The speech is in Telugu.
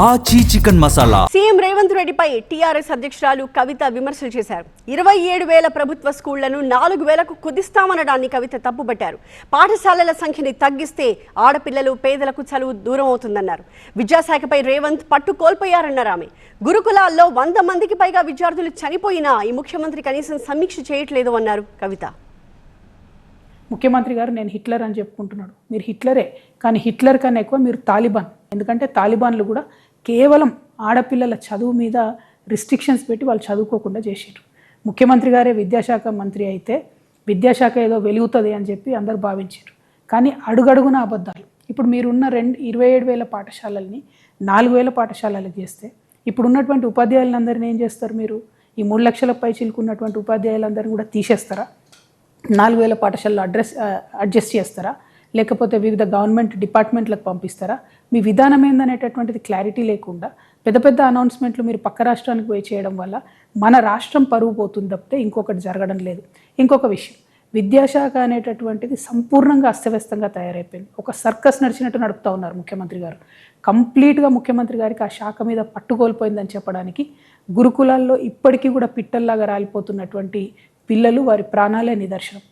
ఆచి చికెన్ మసాలా. సీఎం రేవంత్ రెడ్డిపై టీఆర్ఎస్ అధ్యక్షురాలు కవిత విమర్శలు చేశారు. 27,000 ప్రభుత్వ స్కూళ్లను 4,000కు కుదిస్తామనడాన్ని కవిత తప్పుపట్టారు. పాఠశాలల సంఖ్యని తగ్గిస్తే ఆడపిల్లలు పేదలకు చదువు దూరం అవుతుందన్నారు. విద్యాశాఖపై రేవంత్ పట్టు కోల్పోయారన్నారు ఆమె. గురుకులాల్లో 100 మందికి పైగా విద్యార్థులు చనిపోయినా ఈ ముఖ్యమంత్రి కనీసం సమీక్ష చేయట్లేదు అన్నారు కవిత. ముఖ్యమంత్రి గారు నేను హిట్లర్ అని చెప్పుకుంటున్నాడు. మీరు హిట్లరే, కానీ హిట్లర్ కన్నా ఎక్కువ మీరు తాలిబాన్. ఎందుకంటే తాలిబాన్లు కూడా కేవలం ఆడపిల్లల చదువు మీద రిస్ట్రిక్షన్స్ పెట్టి వాళ్ళు చదువుకోకుండా చేసారు. ముఖ్యమంత్రి గారే విద్యాశాఖ మంత్రి అయితే విద్యాశాఖ ఏదో వెలుగుతుంది అని చెప్పి అందరు భావించారు. కానీ అడుగడుగున అబద్ధాలు. ఇప్పుడు మీరున్న 27,000 పాఠశాలల్ని 4,000 పాఠశాలలకు చేస్తే ఇప్పుడు ఉన్నటువంటి ఉపాధ్యాయులందరినీ ఏం చేస్తారు? మీరు ఈ 3 లక్షల పై చిలుకున్నటువంటి ఉపాధ్యాయులందరినీ కూడా తీసేస్తారా? 4,000 పాఠశాలలో అడ్జస్ట్ చేస్తారా? లేకపోతే వివిధ గవర్నమెంట్ డిపార్ట్మెంట్లకు పంపిస్తారా? మీ విధానం ఏందనేటటువంటిది క్లారిటీ లేకుండా పెద్ద పెద్ద అనౌన్స్మెంట్లు మీరు పక్క రాష్ట్రానికి పోయి చేయడం వల్ల మన రాష్ట్రం పరువు పోతుంది తప్పితే ఇంకొకటి జరగడం లేదు. ఇంకొక విషయం, విద్యాశాఖ అనేటటువంటిది సంపూర్ణంగా అస్తవ్యస్తంగా తయారైపోయింది. ఒక సర్కస్ నడిచినట్టు నడుపుతూ ఉన్నారు ముఖ్యమంత్రి గారు. కంప్లీట్గా ముఖ్యమంత్రి గారికి ఆ శాఖ మీద పట్టుకోల్పోయిందని చెప్పడానికి గురుకులాల్లో ఇప్పటికీ కూడా పిట్టల్లాగా రాలిపోతున్నటువంటి పిల్లలు వారి ప్రాణాలే నిదర్శనం.